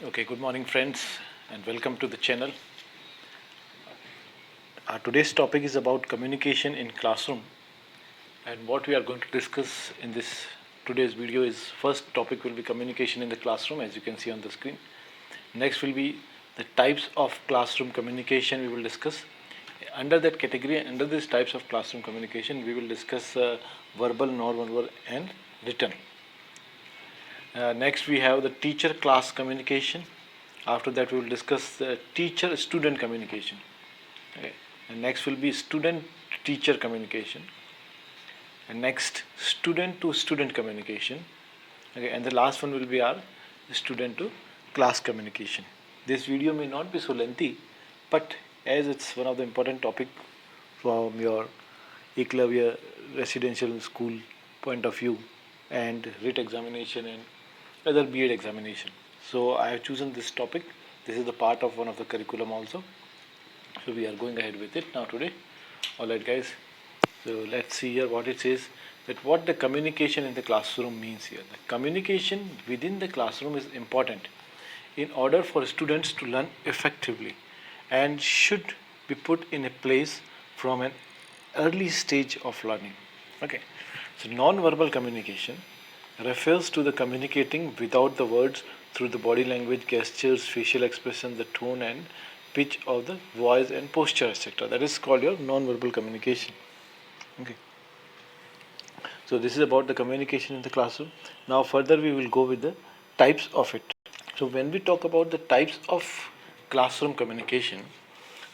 Okay, good morning friends and welcome to the channel. Today's topic is about communication in classroom, and what we are going to discuss in this today's video is first topic will be communication in the classroom, as you can see on the screen. Next will be the types of classroom communication we will discuss. Under that category, under these types of classroom communication, we will discuss verbal, non-verbal and written. Next we have the teacher-class communication. After that we will discuss the teacher-student communication. Okay. And next will be student-teacher communication. And next, student-to-student communication. Okay. And the last one will be our student-to-class communication. This video may not be so lengthy, but as it's one of the important topic from your Eklavya residential school point of view, and RIT examination and other B.Ed examination. So I have chosen this topic. This is the part of one of the curriculum also. So we are going ahead with it now today. Alright guys. So let's see here what it says, that what the communication in the classroom means here. The communication within the classroom is important in order for students to learn effectively and should be put in a place from an early stage of learning. Okay. So non-verbal communication refers to the communicating without the words through the body language, gestures, facial expression, the tone and pitch of the voice and posture, etc. That is called your non-verbal communication. Okay. So this is about the communication in the classroom. Now further we will go with the types of it. So when we talk about the types of classroom communication,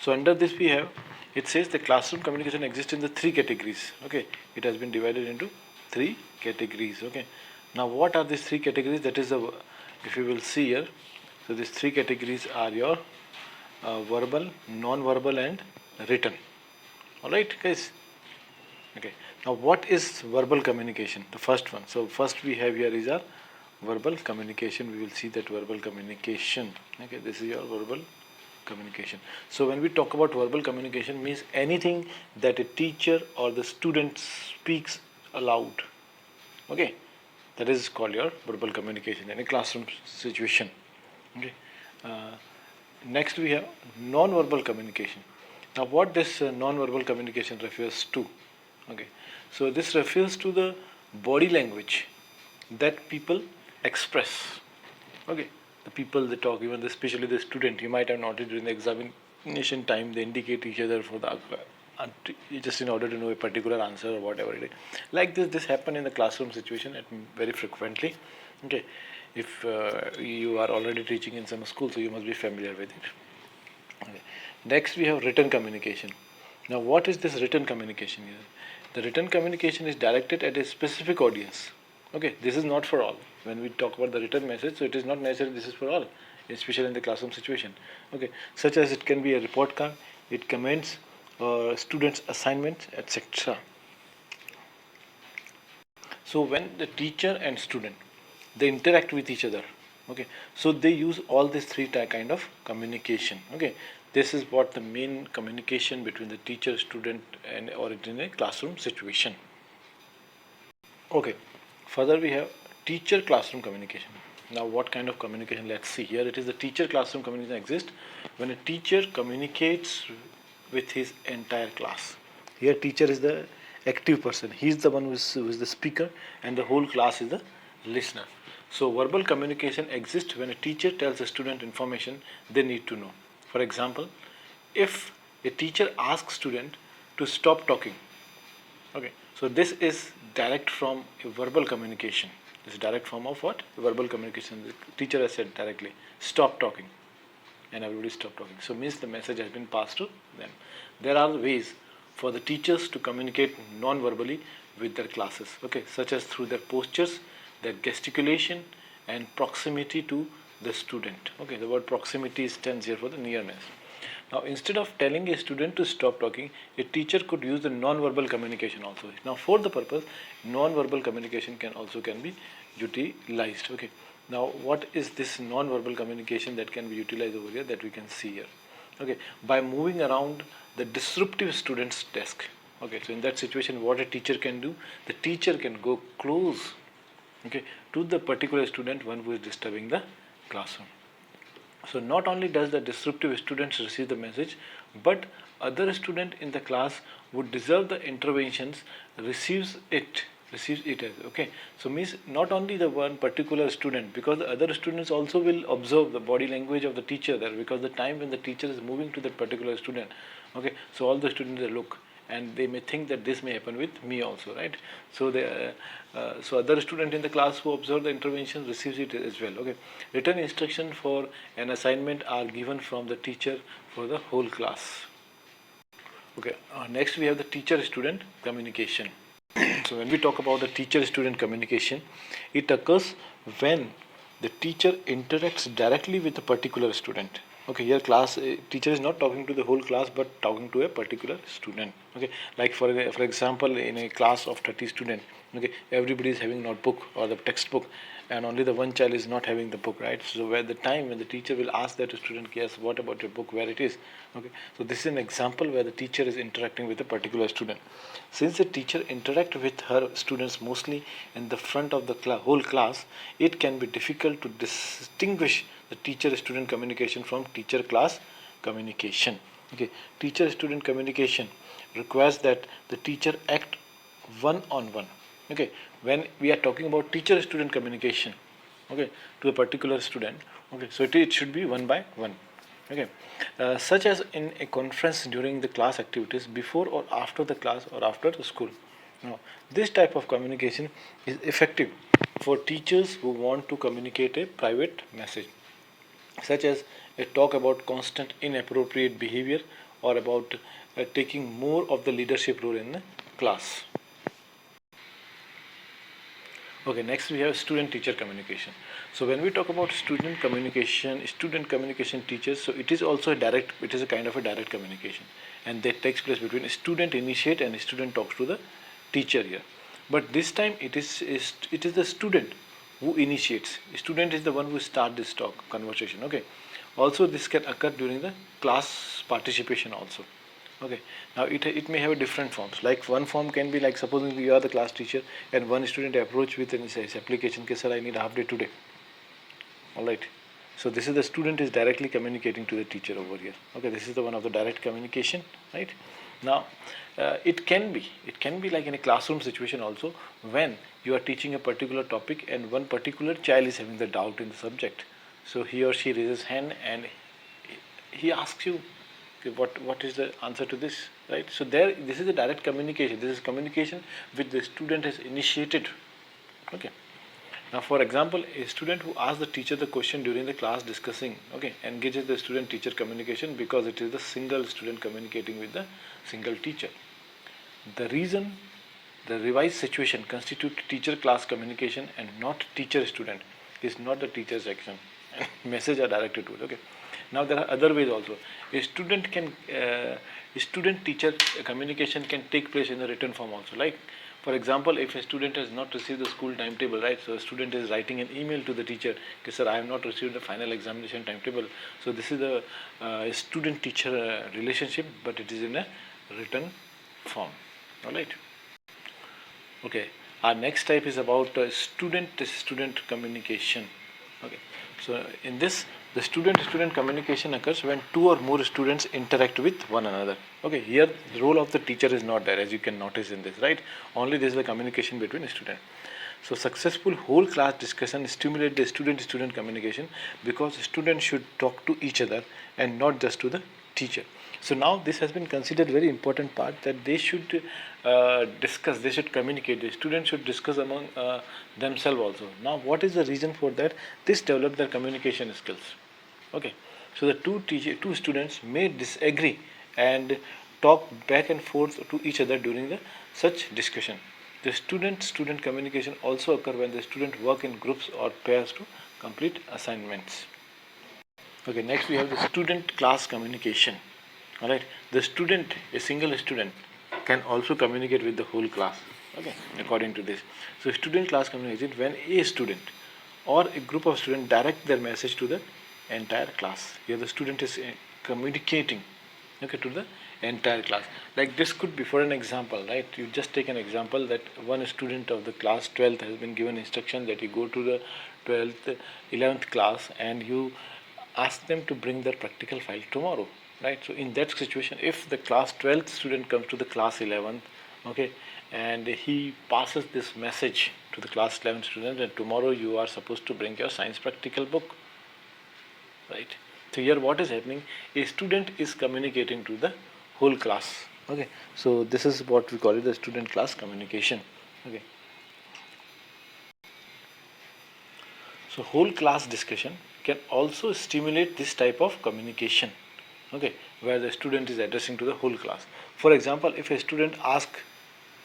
so under this we have, it says the classroom communication exists in the three categories. Okay, it has been divided into three categories. Okay, now what are these three categories? That is the, if you will see here, so these three categories are your verbal, non-verbal and written. Alright guys. Okay, now what is verbal communication? The first one. So first we have here is our verbal communication. We will see that verbal communication. Okay, this is your verbal communication. So when we talk about verbal communication, means anything that a teacher or the student speaks aloud. Okay, that is called your verbal communication in a classroom situation. Okay. Next we have non-verbal communication. Now what this non-verbal communication refers to? Okay, so this refers to the body language that people express. Okay, the people they talk, even especially the student, you might have noted during the examination time they indicate each other for the just in order to know a particular answer or whatever it is. Like this happened in the classroom situation very frequently. Okay, if you are already teaching in some school, so you must be familiar with it. Okay. Next we have written communication. Now what is this written communication here? The written communication is directed at a specific audience. Okay, this is not for all. When we talk about the written message, so it is not necessary this is for all, especially in the classroom situation. Okay, such as it can be a report card, it comments, students' assignments, etc. So when the teacher and student they interact with each other, okay, so they use all these three kind of communication. Okay, this is what the main communication between the teacher, student, and or in a classroom situation. Okay, further we have teacher classroom communication. Now what kind of communication? Let's see here. It is the teacher classroom communication exists when a teacher communicates with his entire class. Here teacher is the active person. He is the one who is the speaker and the whole class is the listener. So verbal communication exists when a teacher tells a student information they need to know. For example, if a teacher asks student to stop talking, okay, so this is direct from a verbal communication. This is direct form of what? Verbal communication. The teacher has said directly, stop talking, and everybody stopped talking. So means the message has been passed to them. There are ways for the teachers to communicate non-verbally with their classes, okay, such as through their postures, their gesticulation, and proximity to the student. Okay, the word proximity stands here for the nearness. Now, instead of telling a student to stop talking, a teacher could use the non-verbal communication also. Now, for the purpose, non-verbal communication can be utilized. Okay. Now, what is this non-verbal communication that can be utilized over here that we can see here? Okay, by moving around the disruptive student's desk. Okay, so in that situation, what a teacher can do, the teacher can go close, okay, to the particular student, one who is disturbing the classroom. So not only does the disruptive students receive the message, but other student in the class would deserve the interventions receives it as okay. So means not only the one particular student, because the other students also will observe the body language of the teacher there, because the time when the teacher is moving to that particular student, okay, so all the students they look and they may think that this may happen with me also, right? So so other student in the class who observe the intervention receives it as well, okay. Written instruction for an assignment are given from the teacher for the whole class. Okay, next we have the teacher student communication. So when we talk about the teacher student communication, it occurs when the teacher interacts directly with a particular student. Okay, here class teacher is not talking to the whole class but talking to a particular student. Okay, like for example, in a class of 30 students, okay, everybody is having notebook or the textbook, and only the one child is not having the book, right? So where the time when the teacher will ask that student, yes, what about your book, where it is? Okay, so this is an example where the teacher is interacting with a particular student. Since the teacher interact with her students mostly in the front of the whole class, it can be difficult to distinguish the teacher student communication from teacher class communication. Okay, teacher student communication requires that the teacher act one on one. Okay, when we are talking about teacher student communication, okay, to a particular student, okay, so it should be one by one. Okay, such as in a conference during the class activities, before or after the class or after the school. Now this type of communication is effective for teachers who want to communicate a private message, such as a talk about constant inappropriate behavior or about taking more of the leadership role in the class. Okay, next we have student-teacher communication. So when we talk about student communication teachers, so it is also it is a kind of a direct communication, and that takes place between a student initiate and a student talks to the teacher here. But this time it is the student who initiates. Student is the one who start this conversation. Okay. Also, this can occur during the class participation also. Okay, now it may have a different forms. Like one form can be like, supposing you are the class teacher and one student approach with an says application, okay sir, I need a half day today. Alright, so this is the student is directly communicating to the teacher over here. Okay, this is the one of the direct communication, right? Now it can be like in a classroom situation also, when you are teaching a particular topic and one particular child is having the doubt in the subject. So he or she raises hand and he asks you, what is the answer to this, right? So this is a direct communication. This is communication which the student has initiated. Okay, now for example, a student who asks the teacher the question during the class discussing, okay, engages the student teacher communication, because it is the single student communicating with the single teacher. The reason the revised situation constitute teacher class communication and not teacher student is not the teacher's action. Message are directed to it. Okay, now there are other ways also. A student teacher communication can take place in the written form also. Like for example, if a student has not received the school timetable, right? So a student is writing an email to the teacher, okay sir, I have not received the final examination timetable. So this is the student teacher relationship, but it is in a written form. All right. Okay, our next type is about student communication. Okay, so in this, the student communication occurs when two or more students interact with one another. Okay, here the role of the teacher is not there, as you can notice in this, right? Only this is the communication between a student. So successful whole class discussion stimulate the student communication, because students should talk to each other and not just to the teacher. So now this has been considered very important part, that they should discuss, they should communicate, the students should discuss among themselves also. Now what is the reason for that? This develop their communication skills. Okay, so the two students may disagree and talk back and forth to each other during the such discussion. The student communication also occur when the student work in groups or pairs to complete assignments. Okay, next we have the student class communication. All right, the student, a single student, can also communicate with the whole class. Okay, according to this. So student class communication when a student or a group of students direct their message to the entire class. Here the student is communicating, okay, to the entire class. Like this could be, for an example, right? You just take an example that one student of the class 12th has been given instruction that you go to the 12th, 11th class and you ask them to bring their practical file tomorrow, right? So in that situation, if the class 12th student comes to the class 11th, okay, and he passes this message to the class 11th student, and tomorrow you are supposed to bring your science practical book, right? So here what is happening, a student is communicating to the whole class, okay? So this is what we call it the student class communication, okay? So whole class discussion can also stimulate this type of communication, okay, where the student is addressing to the whole class. For example, if a student asks,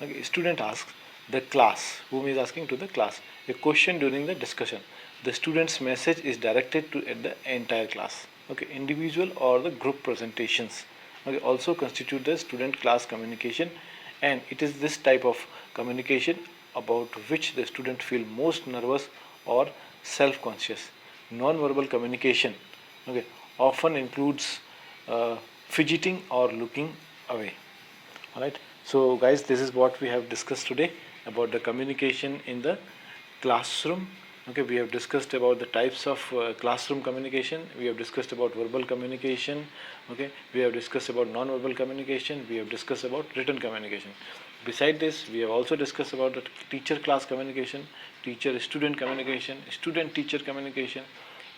okay, student asks the class, whom is asking to the class, a question during the discussion, the student's message is directed to the entire class, okay, individual or the group presentations, okay, also constitute the student class communication, and it is this type of communication about which the student feel most nervous or self-conscious. Non-verbal communication, okay, often includes fidgeting or looking away. All right. So, guys, this is what we have discussed today about the communication in the classroom. Okay, we have discussed about the types of classroom communication. We have discussed about verbal communication. Okay, we have discussed about non-verbal communication. We have discussed about written communication. Beside this, we have also discussed about the teacher-class communication, teacher-student communication, student-teacher communication,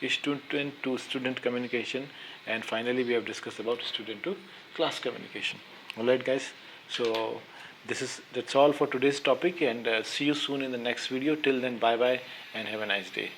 student-to-student communication, and finally, we have discussed about student-to-class communication. All right, guys. So that's all for today's topic, and see you soon in the next video. Till then, bye bye and have a nice day.